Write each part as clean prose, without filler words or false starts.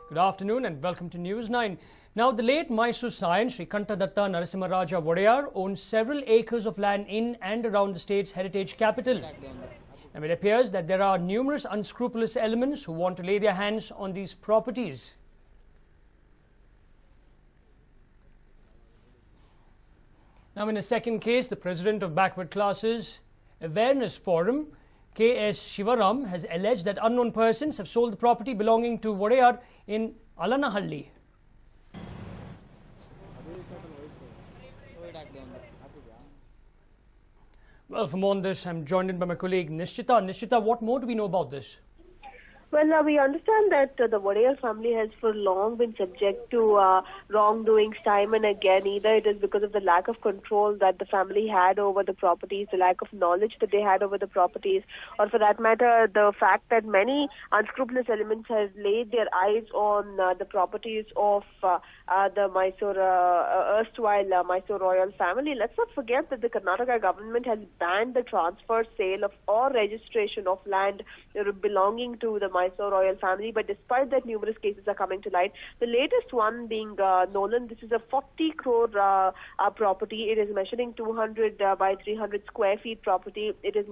Good afternoon and welcome to News 9. Now, the late Mysore Scion Sri Kantadatta Narasimharaja Wadayar owns several acres of land in and around the state's heritage capital. Now, it appears that there are numerous unscrupulous elements who want to lay their hands on these properties. Now, in a second case, the president of Backward Classes Awareness Forum, K.S. Shivaram, has alleged that unknown persons have sold the property belonging to Wadayar in Alanahalli. Well, for more on this, I'm joined in by my colleague Nishchita. Nishchita, what more do we know about this? Well, we understand that the Wadayar family has for long been subject to wrongdoings time and again. Either it is because of the lack of control that the family had over the properties, the lack of knowledge that they had over the properties, or for that matter, the fact that many unscrupulous elements have laid their eyes on the properties of the Mysore, erstwhile Mysore royal family. Let's not forget that the Karnataka government has banned the transfer, sale of or registration of land belonging to the Mysore royal family, but despite that, numerous cases are coming to light. The latest one being Nolan. This is a 40 crore property. It is measuring 200 by 300 square feet property. It is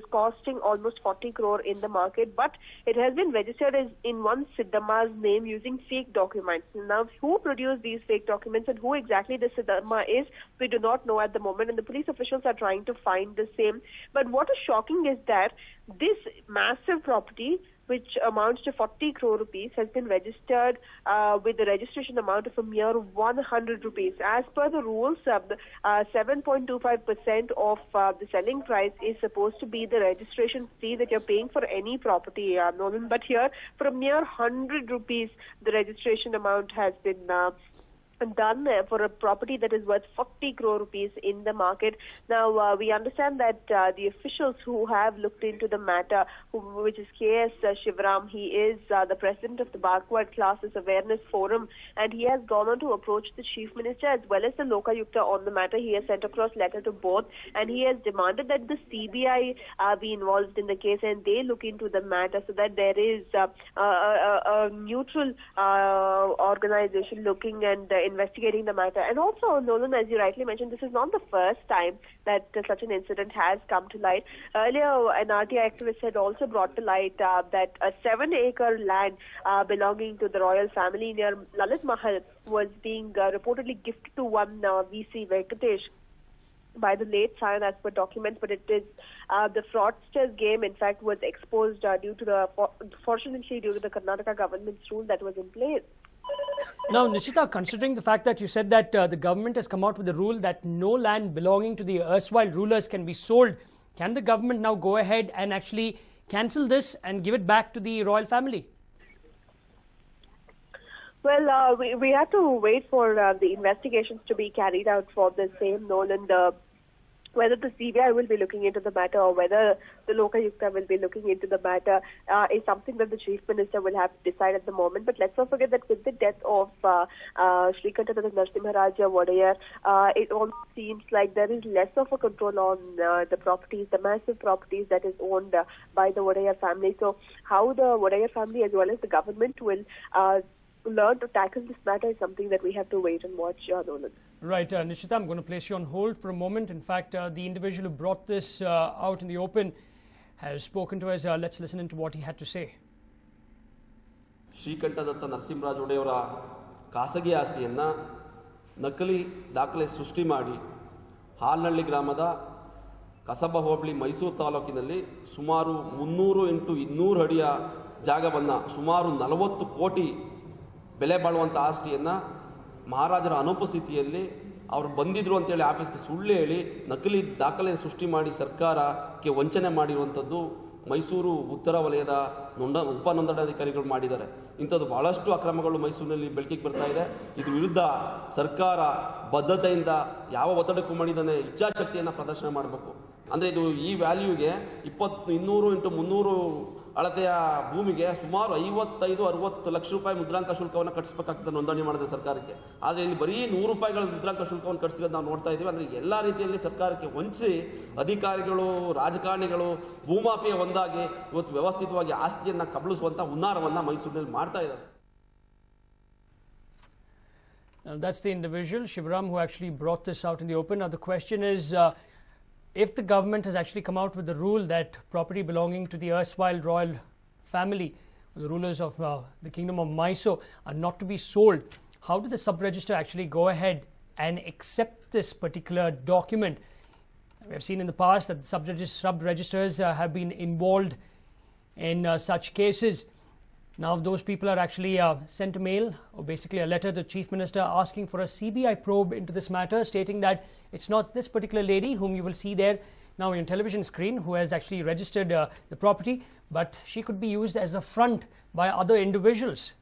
costing almost 40 crore in the market, but it has been registered as in one Siddhamma's name using fake documents. Now, who produced these fake documents and who exactly the Siddhamma is, we do not know at the moment, and the police officials are trying to find the same. But what is shocking is that this massive property, which amounts to 40 crore rupees, has been registered with the registration amount of a mere 100 rupees. As per the rules, 7.25% of the selling price is supposed to be the registration fee that you're paying for any property, Nolan. But here, for a mere 100 rupees, the registration amount has been done for a property that is worth 40 crore rupees in the market. Now, we understand that the officials who have looked into the matter, which is K.S. Shivaram, he is the president of the Backward Classes Awareness Forum, and he has gone on to approach the Chief Minister as well as the Lokayukta on the matter. He has sent across letter to both, and he has demanded that the CBI be involved in the case and they look into the matter so that there is a neutral organization looking and investigating the matter. And also, Nolan, as you rightly mentioned, this is not the first time that such an incident has come to light. Earlier, an RTI activist had also brought to light that a 7-acre land belonging to the royal family near Lalit Mahal was being reportedly gifted to one VC Venkatesh by the late Scion as per documents, but it is the fraudster's game, in fact, was exposed fortunately due to the Karnataka government's rule that was in place. Now, Nishita, considering the fact that you said that the government has come out with a rule that no land belonging to the erstwhile rulers can be sold, can the government now go ahead and actually cancel this and give it back to the royal family? Well, we have to wait for the investigations to be carried out for the same, Nolan. Whether the CBI will be looking into the matter or whether the Lokayukta will be looking into the matter is something that the Chief Minister will have to decide at the moment. But let's not forget that with the death of Sri Kantadatta Narasimharaja Wadayar, it almost seems like there is less of a control on the properties, the massive properties that is owned by the Wadayar family. So how the Wadayar family as well as the government will learn to tackle this matter is something that we have to wait and watch, Nolan. Right, Nishita, I'm going to place you on hold for a moment. In fact, the individual who brought this out in the open has spoken to us. Let's listen into what he had to say. Sri Kantadatta Narasimharaja Wadayara ಖಾಸಗಿ ಆಸ್ತಿಯನ್ನ ನಕಲಿ ದಾಖಲೆ ಸೃಷ್ಟಿ ಮಾಡಿ ಹಾಲ್ನಳ್ಳಿ ಗ್ರಾಮದ ಕಸಬಾ ಹೋಬಳಿ ಮೈಸೂರು ತಾಲೂಕಿನಲ್ಲಿ ಸುಮಾರು 300 × 200 ಅಡಿಯ ಜಾಗವನ್ನು ಸುಮಾರು 40 ಕೋಟಿ ಬೆಲೆ ಬಾಳುವಂಥ ಆಸ್ತಿಯನ್ನು ಮಹಾರಾಜರ ಅನುಪಸ್ಥಿತಿಯಲ್ಲಿ ಅವರು ಬಂದಿದ್ರು ಅಂತೇಳಿ ಆಫೀಸ್ಗೆ ಸುಳ್ಳು ಹೇಳಿ ನಕಲಿ ದಾಖಲೆ ಸೃಷ್ಟಿ ಮಾಡಿ ಸರ್ಕಾರಕ್ಕೆ ವಂಚನೆ ಮಾಡಿರುವಂಥದ್ದು ಮೈಸೂರು ಉತ್ತರ ವಲಯದ ಉಪ ನೋಂದಣಾಧಿಕಾರಿಗಳು ಮಾಡಿದ್ದಾರೆ. ಇಂಥದ್ದು ಬಹಳಷ್ಟು ಅಕ್ರಮಗಳು ಮೈಸೂರಿನಲ್ಲಿ ಬೆಳಕಿಗೆ ಬರ್ತಾ ಇದೆ. ಇದ್ರ ವಿರುದ್ಧ ಸರ್ಕಾರ ಬದ್ಧತೆಯಿಂದ ಯಾವ ಒತ್ತಡಕ್ಕೂ ಮಾಡಿದಾನೆ ಇಚ್ಛಾಶಕ್ತಿಯನ್ನು ಪ್ರದರ್ಶನ ಮಾಡಬೇಕು. ಅಂದರೆ ಇದು ಈ ವ್ಯಾಲ್ಯೂಗೆ 200 × 300 ಅಳತೆಯ ಭೂಮಿಗೆ ಸುಮಾರು 55-60 ಲಕ್ಷ ರೂಪಾಯಿ ಮುದ್ರಾಂಕ ಶುಲ್ಕವನ್ನು ಕಟ್ಟಿಸಬೇಕಾಗ್ತದೆ ನೋಂದಣಿ ಮಾಡಿದ ಸರ್ಕಾರಕ್ಕೆ. ಆದರೆ ಇಲ್ಲಿ ಬರೀ 100 ರೂಪಾಯಿಗಳ ಮುದ್ರಾಂಕ ಶುಲ್ಕವನ್ನು ಕಟ್ಟಿಸಿರೋದು ನಾವು ನೋಡ್ತಾ ಇದ್ದೀವಿ. ಅಂದರೆ ಎಲ್ಲ ರೀತಿಯಲ್ಲಿ ಸರ್ಕಾರಕ್ಕೆ ವಂಚಿಸಿ ಅಧಿಕಾರಿಗಳು, ರಾಜಕಾರಣಿಗಳು, ಭೂಮಾಫಿಯಾ ಒಂದಾಗಿ ಇವತ್ತು ವ್ಯವಸ್ಥಿತವಾಗಿ ಆಸ್ತಿಯನ್ನು ಕಬಳಿಸುವಂಥ ಹುನ್ನಾರವನ್ನು ಮೈಸೂರಿನಲ್ಲಿ ಮಾಡ್ತಾ ಇದ್ದಾರೆ. That's the individual, Shivaram, who actually brought this out in the open. Now, the question is, if the government has actually come out with the rule that property belonging to the erstwhile royal family, the rulers of the Kingdom of Mysore, are not to be sold, how did the sub-register actually go ahead and accept this particular document? We have seen in the past that sub-registers have been involved in such cases. Now those people are actually sent a mail, or basically a letter to the Chief Minister, asking for a CBI probe into this matter, stating that it's not this particular lady whom you will see there now on your television screen who has actually registered the property, but she could be used as a front by other individuals.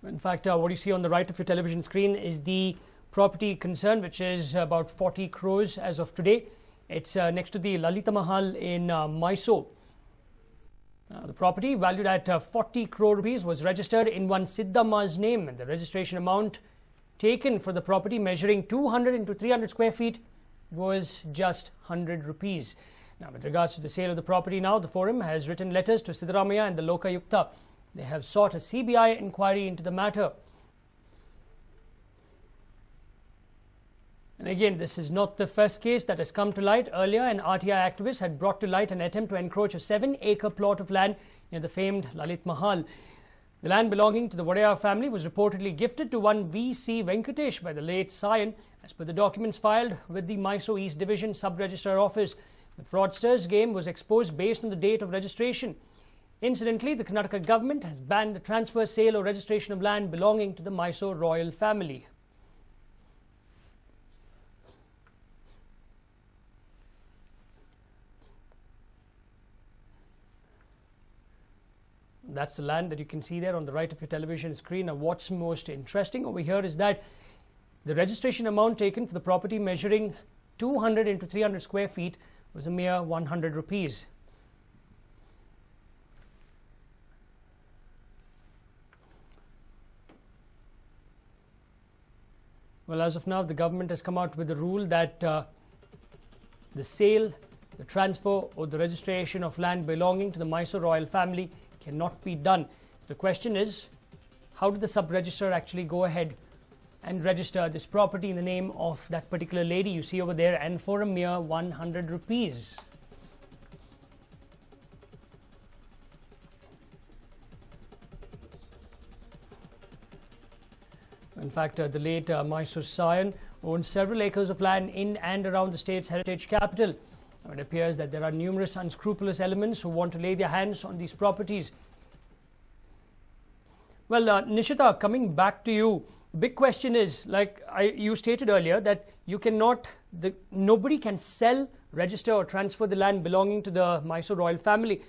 In fact, what you see on the right of your television screen is the property concerned, which is about 40 crores as of today. It's next to the Lalita Mahal in Mysore. The property, valued at 40 crore rupees, was registered in one Siddhamma's name, and the registration amount taken for the property, measuring 200 into 300 square feet, was just 100 rupees. Now, with regards to the sale of the property, now the forum has written letters to Siddaramaiah and the Lokayukta. They have sought a CBI inquiry into the matter. And again, this is not the first case that has come to light. Earlier, an RTI activist had brought to light an attempt to encroach a 7-acre plot of land near the famed Lalit Mahal. The land belonging to the Wadayar family was reportedly gifted to one V.C. Venkatesh by the late Sayan, as per the documents filed with the Mysore East Division Sub-Registrar Office. The fraudsters' game was exposed based on the date of registration. Incidentally, the Karnataka government has banned the transfer, sale or registration of land belonging to the Mysore royal family. That's the land that you can see there on the right of your television screen. Now, what's most interesting over here is that the registration amount taken for the property, measuring 200 into 300 square feet, was a mere 100 rupees. Well, as of now, the government has come out with a rule that the sale, the transfer or the registration of land belonging to the Mysore royal family cannot be done. The question is, how did the sub-registrar actually go ahead and register this property in the name of that particular lady you see over there, and for a mere 100 rupees? In fact, the late Mysore Sayan owned several acres of land in and around the state's heritage capital. It appears that there are numerous unscrupulous elements who want to lay their hands on these properties. Well, Nishita, coming back to you, the big question is, like you stated earlier, that you cannot, nobody can sell, register or transfer the land belonging to the Mysore royal family.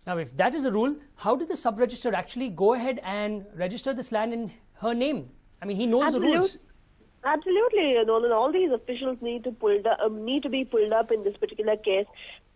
Now, if that is the rule, how did the sub-register actually go ahead and register this land in her name? I mean, he knows the rules. Absolutely, Nolan. All these officials need to be pulled up in this particular case.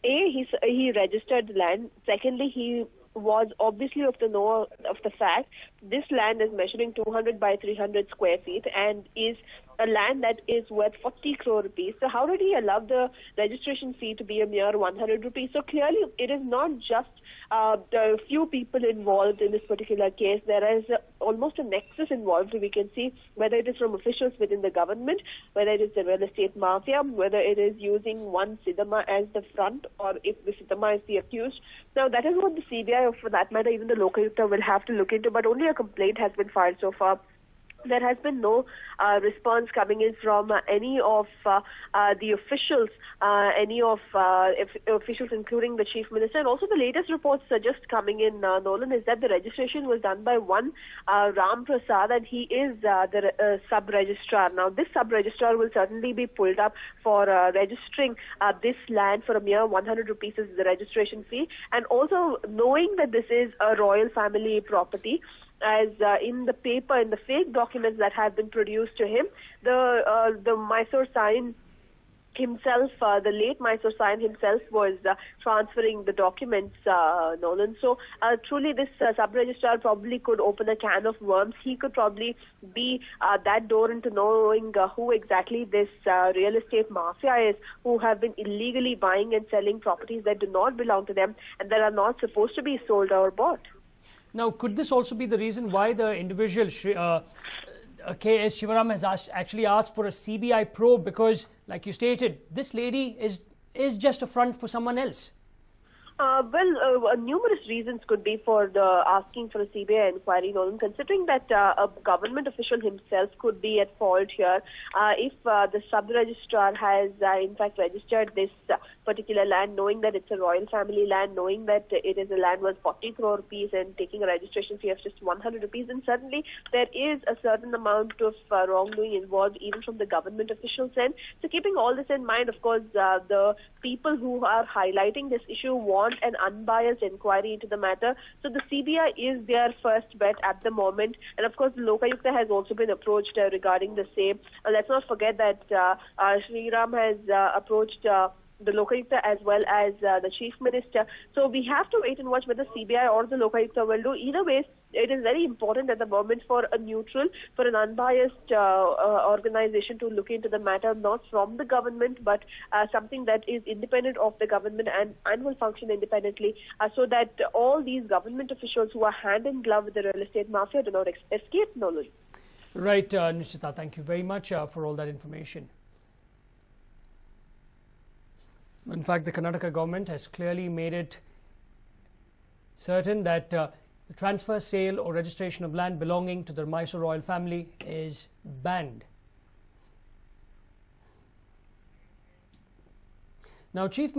He registered the land. Secondly, he was obviously of the fact this land is measuring 200 by 300 square feet and is a land that is worth 40 crore rupees. So how did he allow the registration fee to be a mere 100 rupees? So clearly, it is not just the few people involved in this particular case. There is almost a nexus involved. We can see whether it is from officials within the government, whether it is the real estate mafia, whether it is using one Siddhamma as the front, or if the Siddhamma is the accused. Now, that is what the CBI, or for that matter, even the Lokayukta will have to look into, but only a complaint has been filed so far. There has been no response coming in from any of the officials, officials including the Chief Minister. And also the latest reports are just coming in, Nolan, is that the registration was done by one Ram Prasad, and he is the sub-registrar. Now, this sub-registrar will certainly be pulled up for registering this land for a mere 100 rupees is the registration fee. And also knowing that this is a royal family property, as in the paper, in the fake documents that have been produced to him, the Mysore Sayan himself, the late Mysore Sayan himself, was transferring the documents, Nolan. So truly this sub-registrar probably could open a can of worms. He could probably be that door into knowing who exactly this real estate mafia is, who have been illegally buying and selling properties that do not belong to them and that are not supposed to be sold or bought. Now, could this also be the reason why the individual K.S. Shivaram has actually asked for a CBI probe? Because, like you stated, this lady is just a front for someone else. Numerous reasons could be for asking for a CBI inquiry, Nolan, considering that a government official himself could be at fault here. If the sub-registrar has in fact registered this particular land, knowing that it's a royal family land, knowing that it is a land worth 40 crore rupees and taking a registration fee of just 100 rupees, then certainly there is a certain amount of wrongdoing involved even from the government officials' end. So keeping all this in mind, of course, the people who are highlighting this issue want an unbiased inquiry into the matter. So the CBI is their first bet at the moment. And of course, the Lokayukta has also been approached regarding the same. Let's not forget that Sri Ram has approached the Lokayukta as well as the Chief Minister. So we have to wait and watch whether CBI or the Lokayukta will do. Either way, it is very important at the moment for a neutral, for an unbiased organization to look into the matter, not from the government, but something that is independent of the government and will function independently, so that all these government officials who are hand in glove with the real estate mafia do not escape, Nolan. Right, Nishita, thank you very much for all that information. In fact, the Karnataka government has clearly made it certain that the transfer, sale or registration of land belonging to the Mysore royal family is banned. Now, Chief